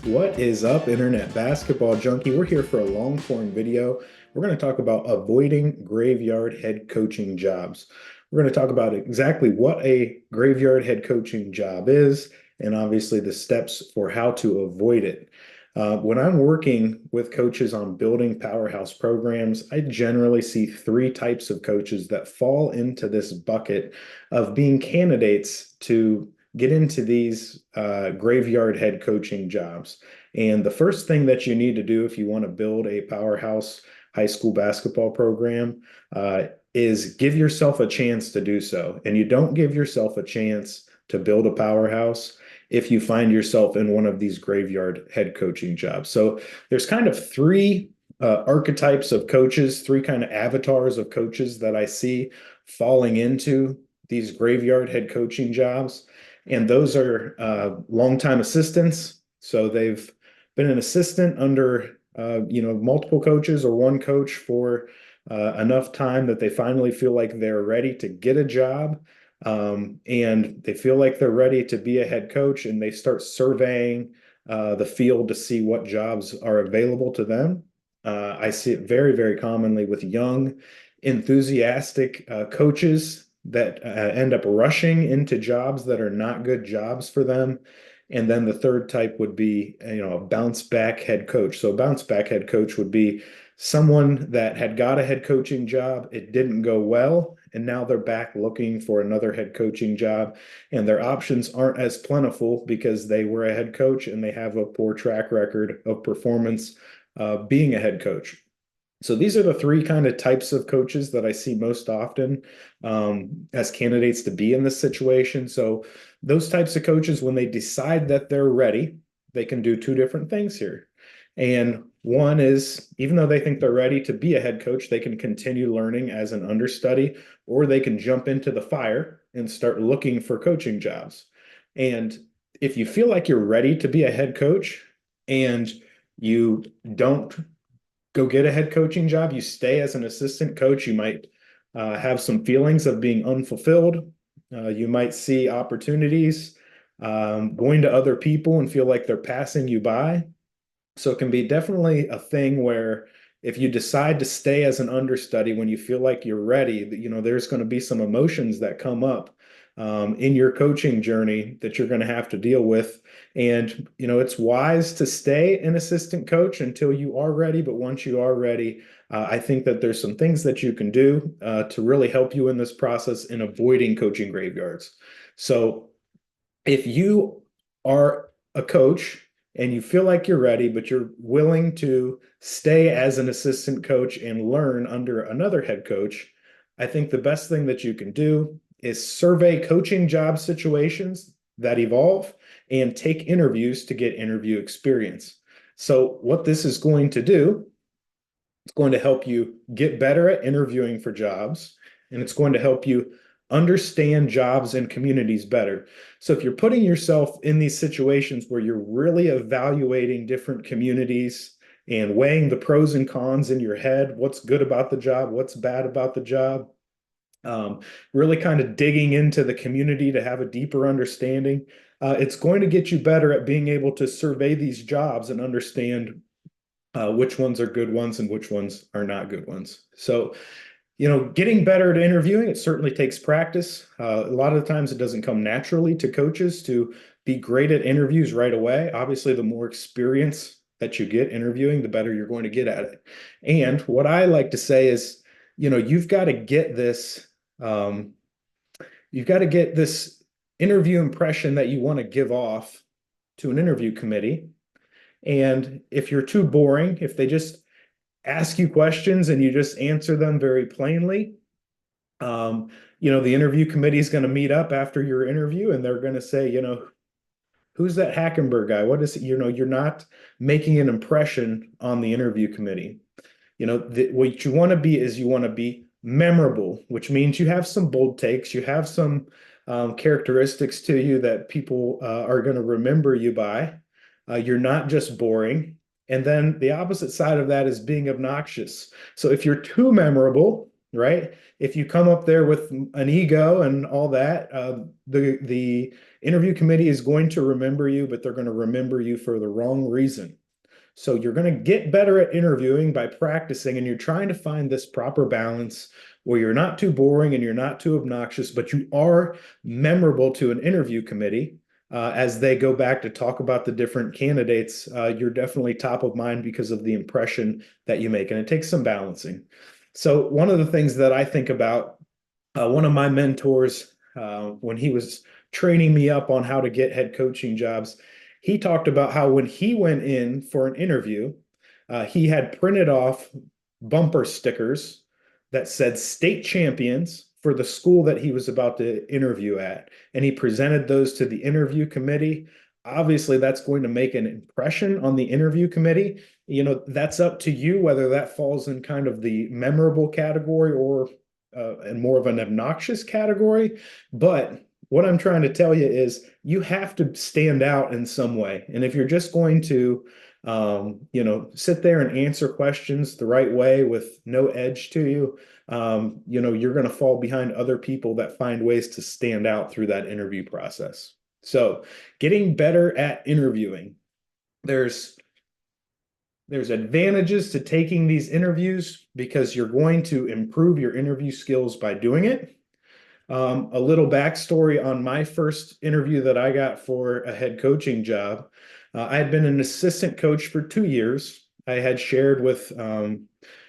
What is up, Internet Basketball Junkie? We're here for a long form video. We're going to talk about avoiding graveyard head coaching jobs. We're going to talk about exactly what a graveyard head coaching job is and obviously the steps for how to avoid it. When I'm working with coaches on building powerhouse programs, I generally see three types of coaches that fall into this bucket of being candidates to get into these graveyard head coaching jobs. And the first thing that you need to do if you want to build a powerhouse high school basketball program is give yourself a chance to do so. And you don't give yourself a chance to build a powerhouse if you find yourself in one of these graveyard head coaching jobs. So there's kind of three archetypes of coaches, three kind of avatars of coaches that I see falling into these graveyard head coaching jobs. And those are longtime assistants. So they've been an assistant under multiple coaches or one coach for enough time that they finally feel like they're ready to get a job. And they feel like they're ready to be a head coach, and they start surveying the field to see what jobs are available to them. I see it very, very commonly with young, enthusiastic coaches that end up rushing into jobs that are not good jobs for them. And then the third type would be, a bounce back head coach. So a bounce back head coach would be someone that had got a head coaching job, it didn't go well, and now they're back looking for another head coaching job, and their options aren't as plentiful because they were a head coach and they have a poor track record of performance being a head coach. So these are the three kind of types of coaches that I see most often as candidates to be in this situation. So those types of coaches, when they decide that they're ready, they can do two different things here. And one is, even though they think they're ready to be a head coach, they can continue learning as an understudy, or they can jump into the fire and start looking for coaching jobs. And if you feel like you're ready to be a head coach and you don't go get a head coaching job, you stay as an assistant coach, you might have some feelings of being unfulfilled. You might see opportunities going to other people and feel like they're passing you by. So it can be definitely a thing where if you decide to stay as an understudy when you feel like you're ready, there's going to be some emotions that come up in your coaching journey that you're going to have to deal with. And, it's wise to stay an assistant coach until you are ready. But once you are ready, I think that there's some things that you can do to really help you in this process in avoiding coaching graveyards. So if you are a coach and you feel like you're ready, but you're willing to stay as an assistant coach and learn under another head coach, I think the best thing that you can do is survey coaching job situations that evolve and take interviews to get interview experience. So what this is going to do, it's going to help you get better at interviewing for jobs, and it's going to help you understand jobs and communities better. So if you're putting yourself in these situations where you're really evaluating different communities and weighing the pros and cons in your head, what's good about the job, what's bad about the job, really kind of digging into the community to have a deeper understanding, it's going to get you better at being able to survey these jobs and understand which ones are good ones and which ones are not good ones. So getting better at interviewing, it certainly takes practice. A lot of the times it doesn't come naturally to coaches to be great at interviews right away. Obviously, the more experience that you get interviewing, the better you're going to get at it. And what I like to say is, you've got to get this, you've got to get this interview impression that you want to give off to an interview committee. And if you're too boring, if they just ask you questions and you just answer them very plainly, the interview committee is going to meet up after your interview and they're going to say, who's that Hackenberg guy? What is, you're not making an impression on the interview committee. What you want to be is you want to be memorable, which means you have some bold takes, you have some characteristics to you that people are going to remember you by. You're not just boring. And then the opposite side of that is being obnoxious. So if you're too memorable, right? If you come up there with an ego and all that, the interview committee is going to remember you, but they're going to remember you for the wrong reason. So you're going to get better at interviewing by practicing, and you're trying to find this proper balance where you're not too boring and you're not too obnoxious, but you are memorable to an interview committee. As they go back to talk about the different candidates, you're definitely top of mind because of the impression that you make, and it takes some balancing. So one of the things that I think about, one of my mentors, when he was training me up on how to get head coaching jobs, he talked about how when he went in for an interview, he had printed off bumper stickers that said state champions for the school that he was about to interview at. And he presented those to the interview committee. Obviously, that's going to make an impression on the interview committee. That's up to you whether that falls in kind of the memorable category or and more of an obnoxious category. But what I'm trying to tell you is you have to stand out in some way. And if you're just going to, sit there and answer questions the right way with no edge to you, you're going to fall behind other people that find ways to stand out through that interview process. So getting better at interviewing, there's there's advantages to taking these interviews because you're going to improve your interview skills by doing it. A little backstory on my first interview that I got for a head coaching job. I had been an assistant coach for 2 years. I had shared with,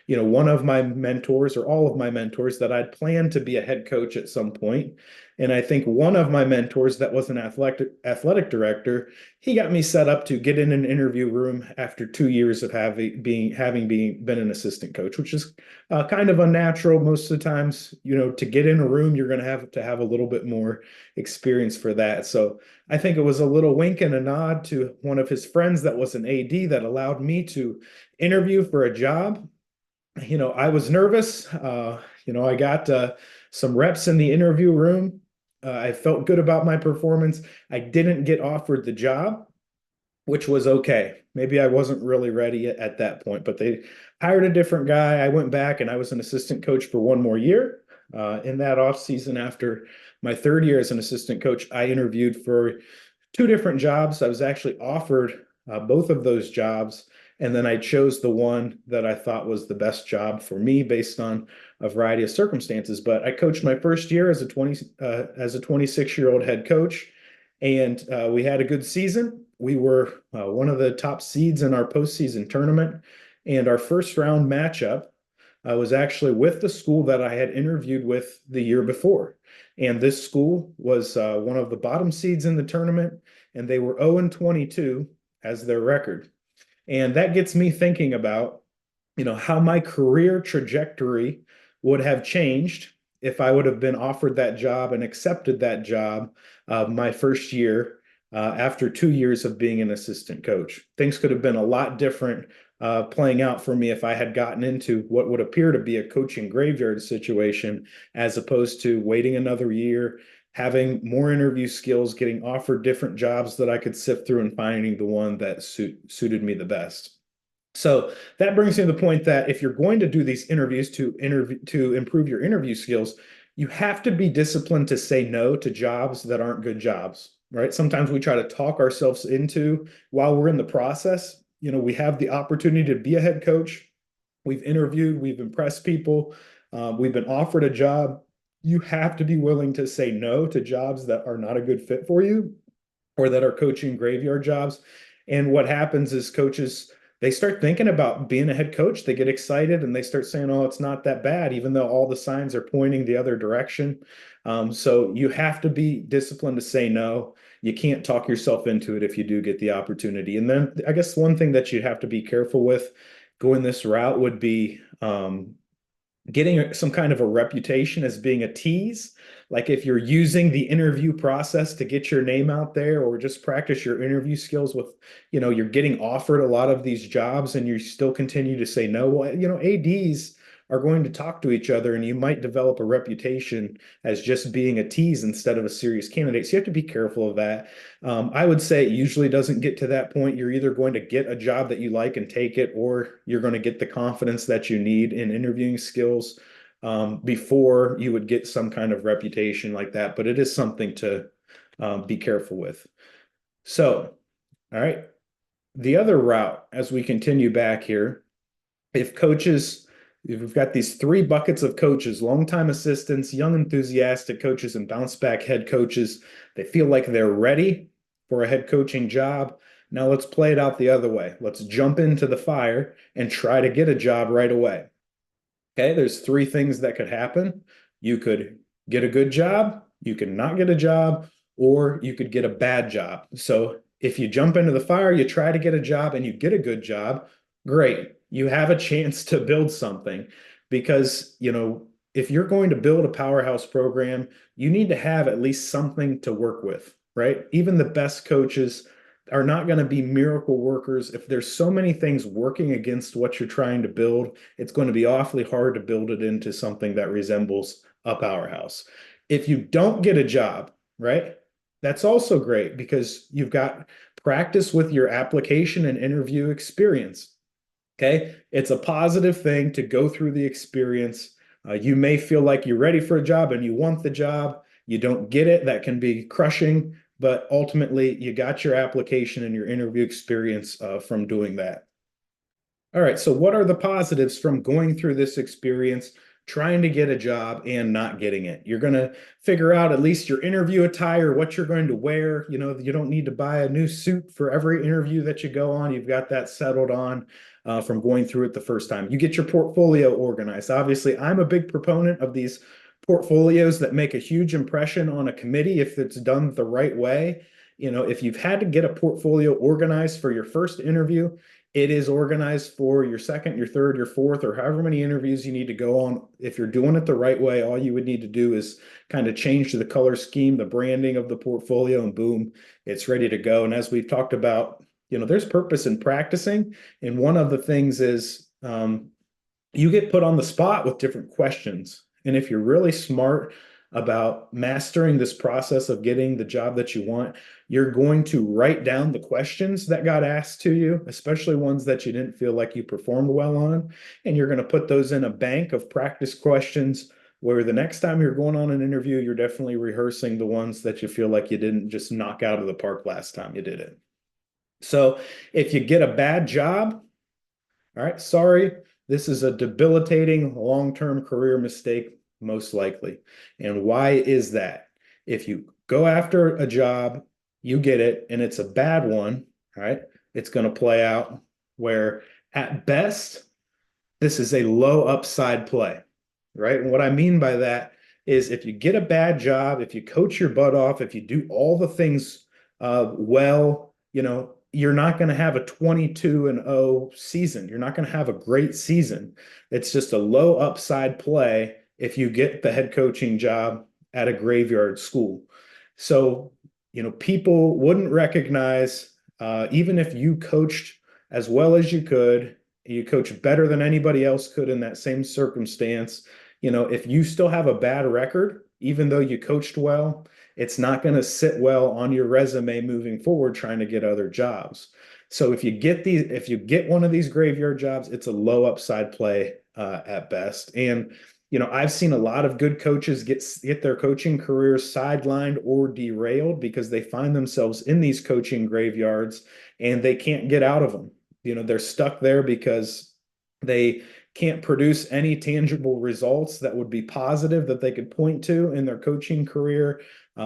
one of my mentors or all of my mentors that I'd planned to be a head coach at some point. And I think one of my mentors that was an athletic director, he got me set up to get in an interview room after 2 years of been an assistant coach, which is kind of unnatural most of the times. To get in a room, you're going to have a little bit more experience for that. So I think it was a little wink and a nod to one of his friends that was an AD that allowed me to interview for a job. I was nervous. I got some reps in the interview room. I felt good about my performance. I didn't get offered the job, which was okay. Maybe I wasn't really ready at that point, but they hired a different guy. I went back and I was an assistant coach for one more year. In that off season, after my third year as an assistant coach, I interviewed for two different jobs. I was actually offered both of those jobs, and then I chose the one that I thought was the best job for me based on a variety of circumstances. But I coached my first year as a 26-year-old head coach, and we had a good season. We were one of the top seeds in our postseason tournament, and our first round matchup was actually with the school that I had interviewed with the year before. And this school was one of the bottom seeds in the tournament, and they were 0-22 as their record. And that gets me thinking about, how my career trajectory would have changed if I would have been offered that job and accepted that job my first year after 2 years of being an assistant coach. Things could have been a lot different playing out for me if I had gotten into what would appear to be a coaching graveyard situation, as opposed to waiting another year, having more interview skills, getting offered different jobs that I could sift through and finding the one that suited me the best. So that brings me to the point that if you're going to do these interviews to improve your interview skills, you have to be disciplined to say no to jobs that aren't good jobs, right? Sometimes we try to talk ourselves into, while we're in the process, we have the opportunity to be a head coach. We've interviewed, we've impressed people, we've been offered a job. You have to be willing to say no to jobs that are not a good fit for you or that are coaching graveyard jobs. And what happens is coaches, they start thinking about being a head coach. They get excited and they start saying, oh, it's not that bad, even though all the signs are pointing the other direction. So you have to be disciplined to say no. You can't talk yourself into it if you do get the opportunity. And then I guess one thing that you'd have to be careful with going this route would be getting some kind of a reputation as being a tease. Like if you're using the interview process to get your name out there or just practice your interview skills with, you're getting offered a lot of these jobs and you still continue to say no. Well, ADs are going to talk to each other and you might develop a reputation as just being a tease instead of a serious candidate. So you have to be careful of that. I would say it usually doesn't get to that point. You're either going to get a job that you like and take it, or you're going to get the confidence that you need in interviewing skills. before you would get some kind of reputation like that. But it is something to be careful with. So, all right, the other route as we continue back here, if coaches, if we've got these three buckets of coaches, longtime assistants, young enthusiastic coaches, and bounce back head coaches, they feel like they're ready for a head coaching job. Now let's play it out the other way. Let's jump into the fire and try to get a job right away. Okay, there's three things that could happen. You could get a good job, you could not get a job, or you could get a bad job. So if you jump into the fire, you try to get a job and you get a good job, great. You have a chance to build something because, if you're going to build a powerhouse program, you need to have at least something to work with, right? Even the best coaches are not going to be miracle workers. If there's so many things working against what you're trying to build, it's going to be awfully hard to build it into something that resembles a powerhouse. If you don't get a job, right, that's also great because you've got practice with your application and interview experience. Okay. It's a positive thing to go through the experience. You may feel like you're ready for a job and you want the job. You don't get it. That can be crushing, but ultimately you got your application and your interview experience from doing that. All right, so what are the positives from going through this experience, trying to get a job and not getting it? You're going to figure out at least your interview attire, what you're going to wear. You don't need to buy a new suit for every interview that you go on. You've got that settled on from going through it the first time. You get your portfolio organized. Obviously, I'm a big proponent of these portfolios that make a huge impression on a committee if it's done the right way. If you've had to get a portfolio organized for your first interview, it is organized for your second, your third, your fourth, or however many interviews you need to go on. If you're doing it the right way, all you would need to do is kind of change the color scheme, the branding of the portfolio, and boom, it's ready to go. And as we've talked about, there's purpose in practicing. And one of the things is you get put on the spot with different questions. And if you're really smart about mastering this process of getting the job that you want, you're going to write down the questions that got asked to you, especially ones that you didn't feel like you performed well on. And you're going to put those in a bank of practice questions where the next time you're going on an interview, you're definitely rehearsing the ones that you feel like you didn't just knock out of the park last time you did it. So if you get a bad job, all right, sorry, this is a debilitating long-term career mistake, most likely. And why is that? If you go after a job, you get it, and it's a bad one, all right, it's going to play out where at best, this is a low upside play, right? And what I mean by that is if you get a bad job, if you coach your butt off, if you do all the things well, you're not going to have a 22-0 season. You're not going to have a great season. It's just a low upside play if you get the head coaching job at a graveyard school. So, people wouldn't recognize, even if you coached as well as you coach better than anybody else could in that same circumstance. If you still have a bad record, even though you coached well, it's not going to sit well on your resume moving forward trying to get other jobs. So if you get one of these graveyard jobs, it's a low upside play at best. And I've seen a lot of good coaches get their coaching careers sidelined or derailed because they find themselves in these coaching graveyards and they can't get out of them. They're stuck there because they can't produce any tangible results that would be positive that they could point to in their coaching career.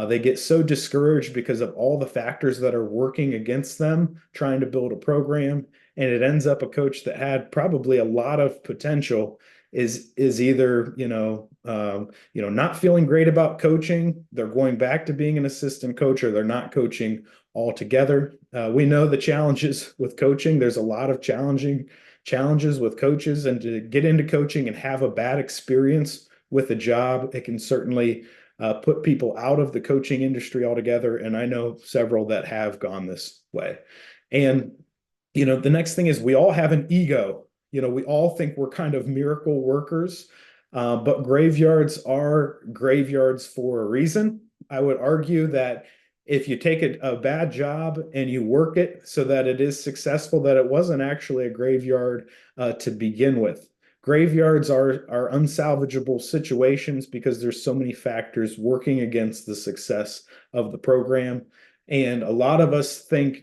They get so discouraged because of all the factors that are working against them trying to build a program, and it ends up a coach that had probably a lot of potential is either not feeling great about coaching, they're going back to being an assistant coach, or they're not coaching altogether. We know the challenges with coaching. There's a lot of challenges with coaches, and to get into coaching and have a bad experience with a job, it can certainly put people out of the coaching industry altogether. And I know several that have gone this way. And, the next thing is we all have an ego. We all think we're kind of miracle workers, but graveyards are graveyards for a reason. I would argue that if you take a bad job and you work it so that it is successful, that it wasn't actually a graveyard to begin with. graveyards are unsalvageable situations because there's so many factors working against the success of the program. And a lot of us think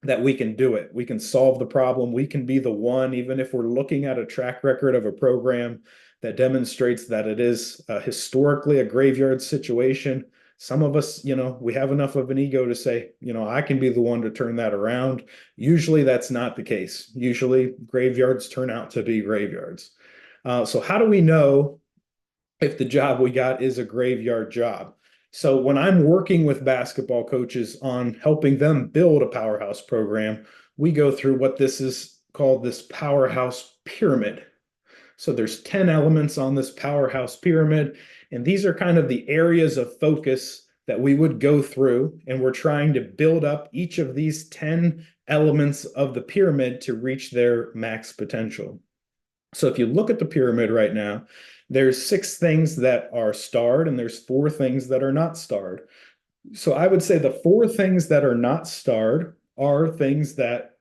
that we can do it. We can solve the problem. We can be the one, even if we're looking at a track record of a program that demonstrates that it is historically a graveyard situation. Some of us, we have enough of an ego to say, I can be the one to turn that around. Usually that's not the case. Usually graveyards turn out to be graveyards. So how do we know if the job we got is a graveyard job? So when I'm working with basketball coaches on helping them build a powerhouse program, we go through what this is called this powerhouse pyramid. So there's 10 elements on this powerhouse pyramid, and these are kind of the areas of focus that we would go through, and we're trying to build up each of these 10 elements of the pyramid to reach their max potential. So if you look at the pyramid right now, there's 6 things that are starred and there's 4 things that are not starred. So I would say the 4 things that are not starred are things that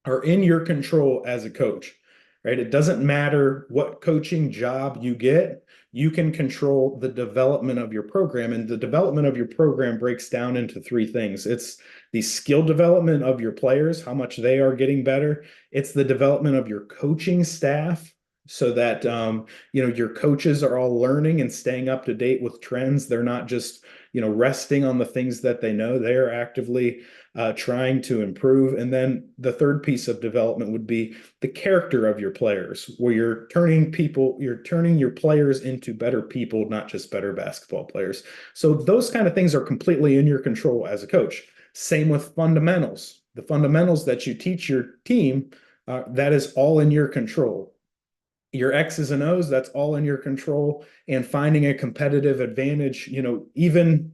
are in your control as a coach, right? It doesn't matter what coaching job you get, you can control the development of your program. And the development of your program breaks down into 3 things. It's the skill development of your players, how much they are getting better. It's the development of your coaching staff so that your coaches are all learning and staying up to date with trends. They're not just resting on the things that they know. They are actively trying to improve. And then the third piece of development would be the character of your players, where you're turning your players into better people, not just better basketball players. So those kind of things are completely in your control as a coach. Same with fundamentals. The fundamentals that you teach your team, that is all in your control. Your X's and O's, that's all in your control. And finding a competitive advantage, even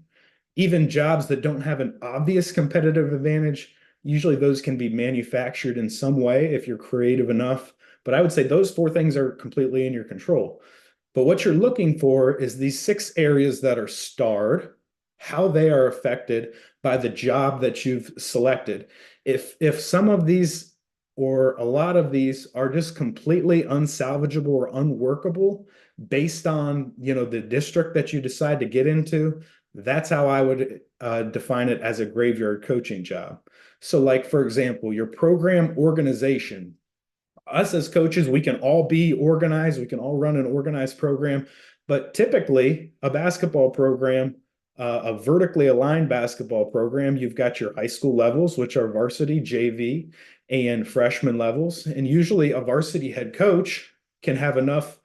jobs that don't have an obvious competitive advantage, usually those can be manufactured in some way if you're creative enough. But I would say those 4 things are completely in your control. But what you're looking for is these 6 areas that are starred, how they are affected by the job that you've selected. If some of these or a lot of these are just completely unsalvageable or unworkable based on the district that you decide to get into, that's how I would define it as a graveyard coaching job. So like, for example, your program organization. Us as coaches, we can all be organized. We can all run an organized program. But typically, a basketball program, a vertically aligned basketball program, you've got your high school levels, which are varsity, JV, and freshman levels. And usually a varsity head coach can have enough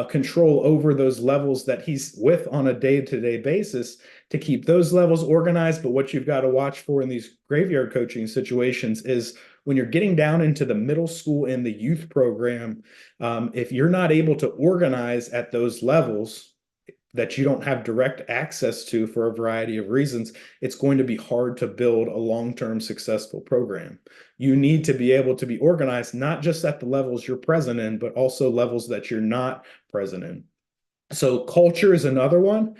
control over those levels that he's with on a day-to-day basis to keep those levels organized. But what you've got to watch for in these graveyard coaching situations is when you're getting down into the middle school and the youth program, if you're not able to organize at those levels that you don't have direct access to for a variety of reasons, it's going to be hard to build a long-term successful program. You need to be able to be organized, not just at the levels you're present in, but also levels that you're not present in. So culture is another one.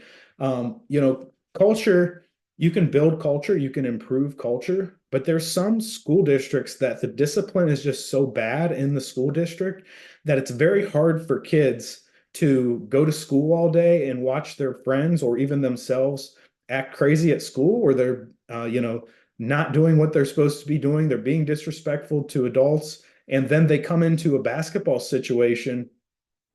Culture, you can build culture, you can improve culture, but there's some school districts that the discipline is just so bad in the school district that it's very hard for kids to go to school all day and watch their friends or even themselves act crazy at school, or they're, not doing what they're supposed to be doing. They're being disrespectful to adults. And then they come into a basketball situation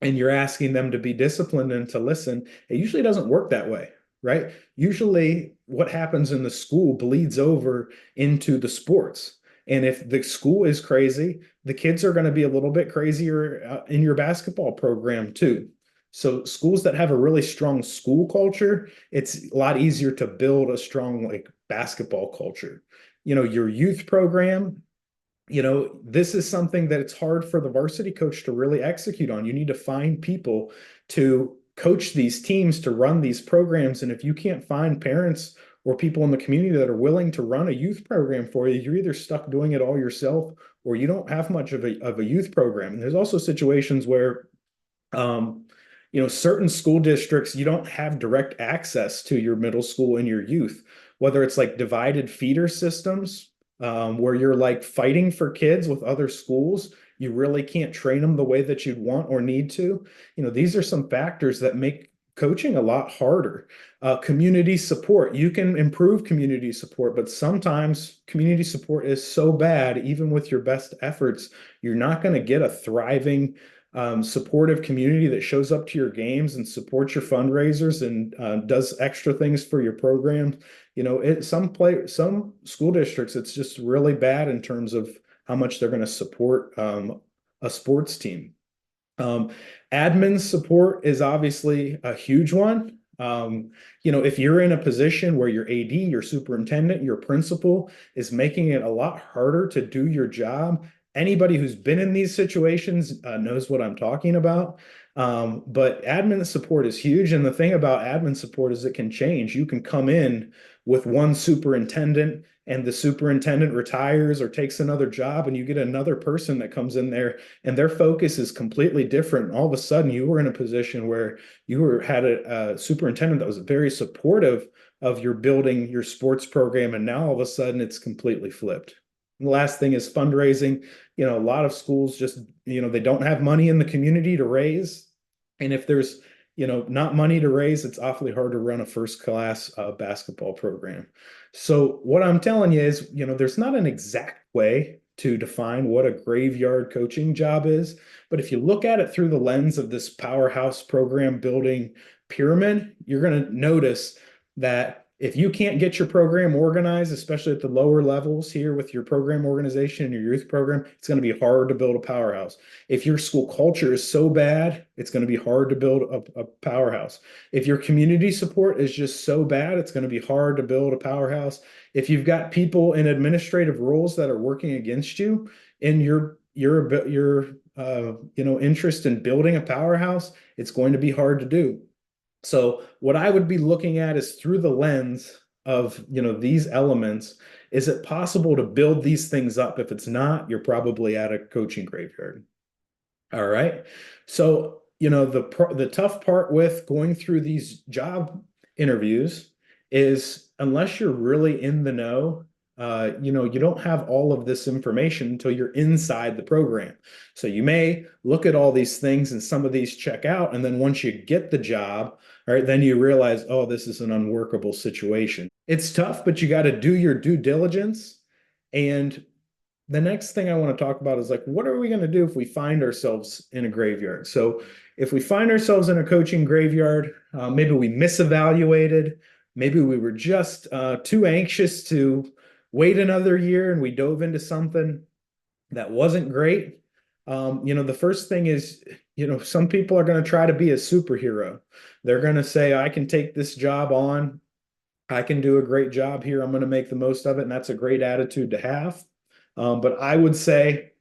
and you're asking them to be disciplined and to listen. It usually doesn't work that way, right? Usually what happens in the school bleeds over into the sports. And if the school is crazy, the kids are going to be a little bit crazier in your basketball program too. So schools that have a really strong school culture, it's a lot easier to build a strong basketball culture. Your youth program, this is something that it's hard for the varsity coach to really execute on. You need to find people to coach these teams, to run these programs. And if you can't find parents or people in the community that are willing to run a youth program for you, you're either stuck doing it all yourself or you don't have much of a youth program. And there's also situations where, certain school districts, you don't have direct access to your middle school and your youth, whether it's like divided feeder systems, where you're like fighting for kids with other schools. You really can't train them the way that you'd want or need to. These are some factors that make coaching a lot harder. Community support. You can improve community support, but sometimes community support is so bad, even with your best efforts, you're not going to get a thriving, supportive community that shows up to your games and supports your fundraisers and does extra things for your program. Some school districts, it's just really bad in terms of how much they're going to support a sports team. Um, Admin support is obviously a huge one. If you're in a position where your AD, your superintendent, your principal is making it a lot harder to do your job, anybody who's been in these situations knows what I'm talking about. But admin support is huge. And the thing about admin support is it can change. You can come in with one superintendent and the superintendent retires or takes another job, and you get another person that comes in there and their focus is completely different. All of a sudden, you were in a position where had a superintendent that was very supportive of your building your sports program, and now all of a sudden it's completely flipped. And the last thing is fundraising. A lot of schools just, they don't have money in the community to raise. And if there's, not money to raise, it's awfully hard to run a first class basketball program. So what I'm telling you is, there's not an exact way to define what a graveyard coaching job is. But if you look at it through the lens of this powerhouse program building pyramid, you're going to notice that if you can't get your program organized, especially at the lower levels here with your program organization and your youth program, it's going to be hard to build a powerhouse. If your school culture is so bad, it's going to be hard to build a powerhouse. If your community support is just so bad, it's going to be hard to build a powerhouse. If you've got people in administrative roles that are working against you in your interest in building a powerhouse, it's going to be hard to do. So what I would be looking at is through the lens of, these elements. Is it possible to build these things up? If it's not, you're probably at a coaching graveyard. All right. So, the tough part with going through these job interviews is unless you're really in the know, you don't have all of this information until you're inside the program. So you may look at all these things and some of these check out. And then once you get the job, all right, then you realize, oh, this is an unworkable situation. It's tough, but you got to do your due diligence. And the next thing I want to talk about is like, what are we going to do if we find ourselves in a graveyard? So if we find ourselves in a coaching graveyard, maybe we misevaluated, maybe we were just too anxious to wait another year and we dove into something that wasn't great. The first thing is, some people are going to try to be a superhero. They're going to say, I can take this job on. I can do a great job here. I'm going to make the most of it. And that's a great attitude to have. But I would say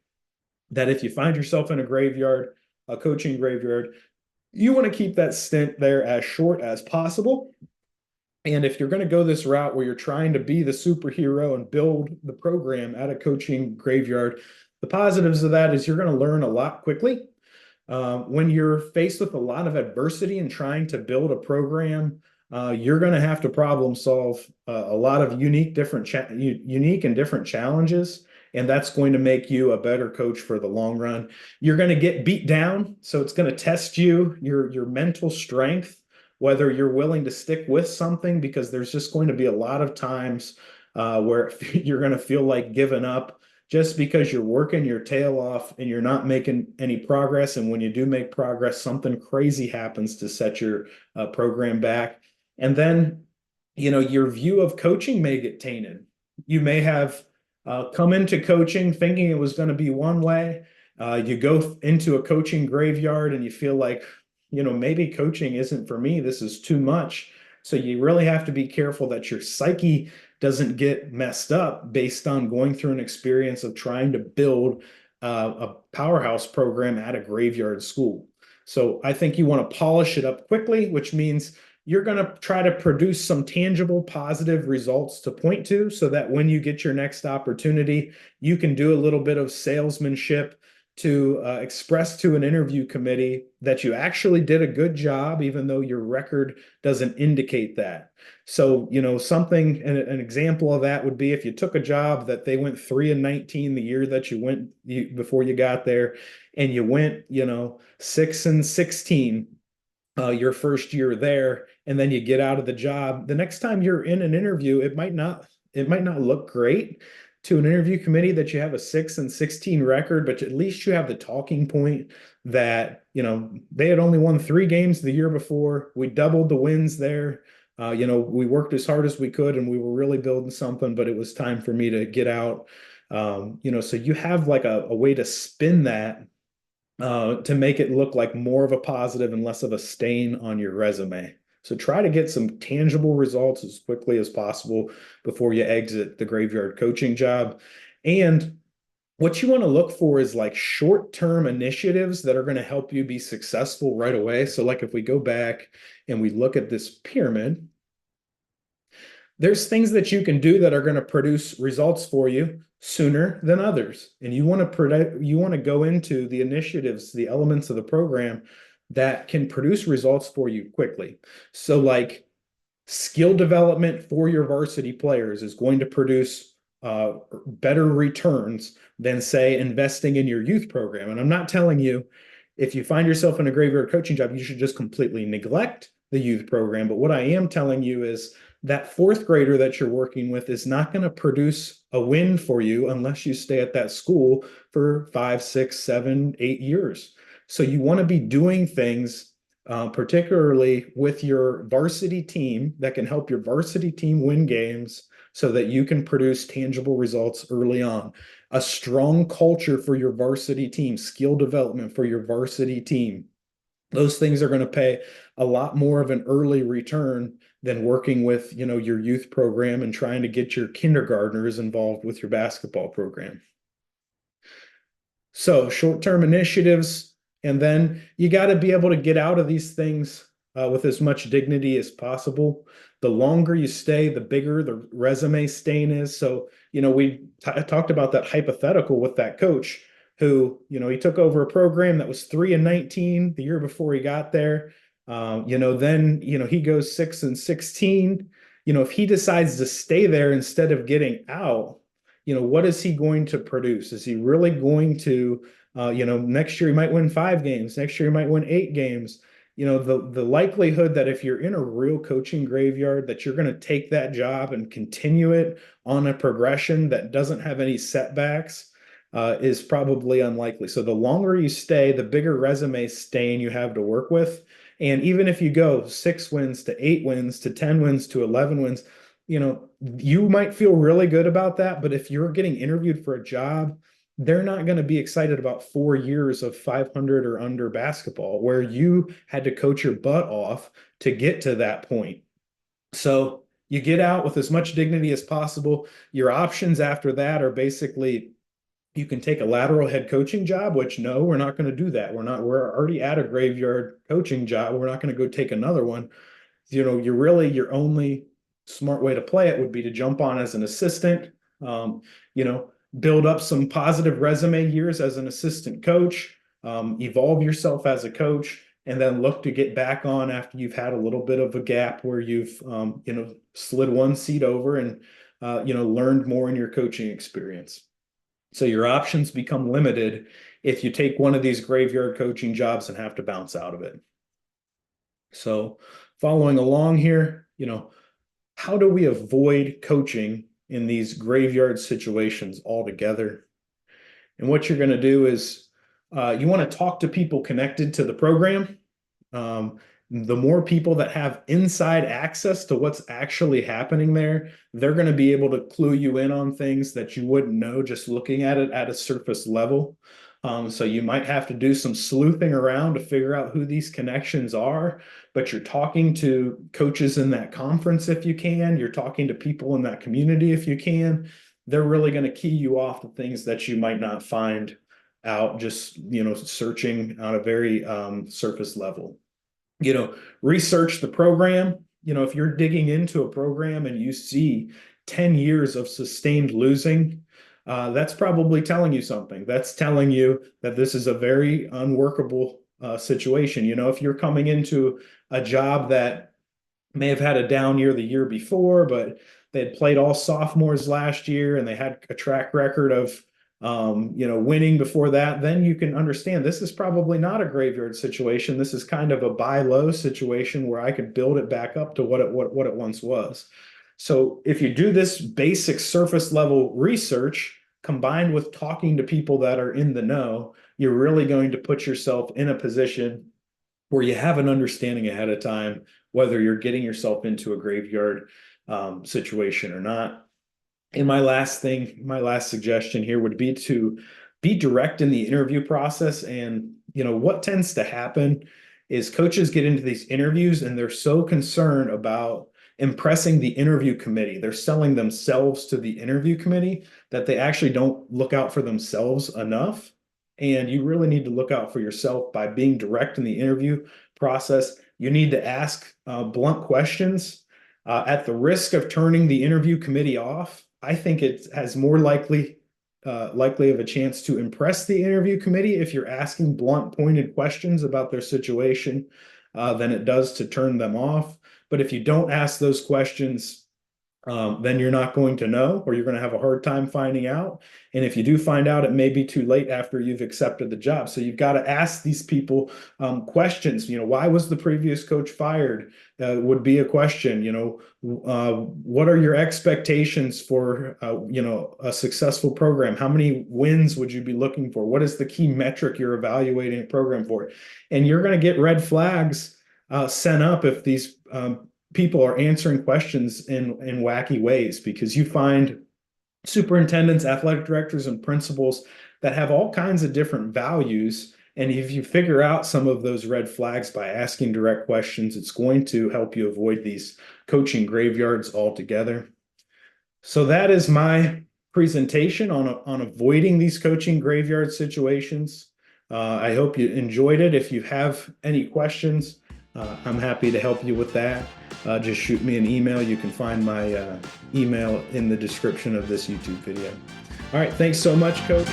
that if you find yourself in a graveyard, a coaching graveyard, you want to keep that stint there as short as possible. And if you're going to go this route where you're trying to be the superhero and build the program at a coaching graveyard, the positives of that is you're going to learn a lot quickly. When you're faced with a lot of adversity and trying to build a program, you're going to have to problem solve a lot of unique and different challenges. And that's going to make you a better coach for the long run. You're going to get beat down. So it's going to test your mental strength, whether you're willing to stick with something, because there's just going to be a lot of times where you're going to feel like giving up just because you're working your tail off and you're not making any progress. And when you do make progress, something crazy happens to set your program back. And then, your view of coaching may get tainted. You may have come into coaching thinking it was going to be one way. You go into a coaching graveyard and you feel like, maybe coaching isn't for me. This is too much. So you really have to be careful that your psyche doesn't get messed up based on going through an experience of trying to build a powerhouse program at a graveyard school. So I think you want to polish it up quickly, which means you're going to try to produce some tangible, positive results to point to so that when you get your next opportunity, you can do a little bit of salesmanship to express to an interview committee that you actually did a good job, even though your record doesn't indicate that. So, something, an example of that would be if you took a job that they went 3-19 the year that before you got there, and you went, 6-16 your first year there, and then you get out of the job. The next time you're in an interview, it might not look great to an interview committee that you have a 6-16 record, but at least you have the talking point that, they had only won 3 games the year before. We doubled the wins there. We worked as hard as we could and we were really building something, but it was time for me to get out. So you have like a way to spin that to make it look like more of a positive and less of a stain on your resume. So try to get some tangible results as quickly as possible before you exit the graveyard coaching job. And what you want to look for is like short-term initiatives that are going to help you be successful right away. So like if we go back and we look at this pyramid, there's things that you can do that are going to produce results for you sooner than others. And you want to go into the initiatives, the elements of the program that can produce results for you quickly. So like skill development for your varsity players is going to produce better returns than, say, investing in your youth program. And I'm not telling you if you find yourself in a graveyard coaching job, you should just completely neglect the youth program. But what I am telling you is that fourth grader that you're working with is not going to produce a win for you unless you stay at that school for 5, 6, 7, 8 years. So you want to be doing things, particularly with your varsity team, that can help your varsity team win games so that you can produce tangible results early on. A strong culture for your varsity team, skill development for your varsity team. Those things are going to pay a lot more of an early return than working with, your youth program and trying to get your kindergartners involved with your basketball program. So short-term initiatives, and then you got to be able to get out of these things with as much dignity as possible. The longer you stay, the bigger the resume stain is. So, we talked about that hypothetical with that coach who, he took over a program that was 3-19 the year before he got there. Then, he goes 6-16. If he decides to stay there instead of getting out, what is he going to produce? Is he really going to, next year he might win 5 games. Next year he might win 8 games. The likelihood that if you're in a real coaching graveyard, that you're going to take that job and continue it on a progression that doesn't have any setbacks is probably unlikely. So the longer you stay, the bigger resume stain you have to work with. And even if you go 6 wins to 8 wins to 10 wins to 11 wins, you might feel really good about that. But if you're getting interviewed for a job, they're not going to be excited about 4 years of 500 or under basketball where you had to coach your butt off to get to that point. So you get out with as much dignity as possible. Your options after that are basically you can take a lateral head coaching job, which no, we're not going to do that. We're already at a graveyard coaching job. We're not going to go take another one. Your only smart way to play it would be to jump on as an assistant, build up some positive resume years as an assistant coach, evolve yourself as a coach, and then look to get back on after you've had a little bit of a gap where you've, slid one seat over and, learned more in your coaching experience. So your options become limited if you take one of these graveyard coaching jobs and have to bounce out of it. So following along here, how do we avoid coaching in these graveyard situations altogether? And what you're going to do is you want to talk to people connected to the program. The more people that have inside access to what's actually happening there, they're going to be able to clue you in on things that you wouldn't know just looking at it at a surface level. So you might have to do some sleuthing around to figure out who these connections are, but you're talking to coaches in that conference if you can, you're talking to people in that community if you can. They're really going to key you off to things that you might not find out just, searching on a very surface level. Research the program. If you're digging into a program and you see 10 years of sustained losing, that's probably telling you something. That's telling you that this is a very unworkable situation. You know, if you're coming into a job that may have had a down year the year before, but they had played all sophomores last year and they had a track record of winning before that, then you can understand this is probably not a graveyard situation. This is kind of a buy low situation where I could build it back up to what it once was. So if you do this basic surface level research combined with talking to people that are in the know, you're really going to put yourself in a position where you have an understanding ahead of time whether you're getting yourself into a graveyard situation or not. And my last suggestion here would be to be direct in the interview process. And, what tends to happen is coaches get into these interviews and they're so concerned about impressing the interview committee. They're selling themselves to the interview committee that they actually don't look out for themselves enough. And you really need to look out for yourself by being direct in the interview process. You need to ask blunt questions at the risk of turning the interview committee off. I think it has more likely of a chance to impress the interview committee if you're asking blunt, pointed questions about their situation than it does to turn them off. But if you don't ask those questions, then you're not going to know, or you're going to have a hard time finding out. And if you do find out, it may be too late after you've accepted the job. So you've got to ask these people questions. Why was the previous coach fired? Would be a question. What are your expectations for a successful program? How many wins would you be looking for? What is the key metric you're evaluating a program for? And you're going to get red flags sent up if these people are answering questions in wacky ways, because you find superintendents, athletic directors, and principals that have all kinds of different values. And if you figure out some of those red flags by asking direct questions, it's going to help you avoid these coaching graveyards altogether. So that is my presentation on avoiding these coaching graveyard situations. I hope you enjoyed it. If you have any questions, I'm happy to help you with that. Just shoot me an email. You can find my email in the description of this YouTube video. All right. Thanks so much, Coach.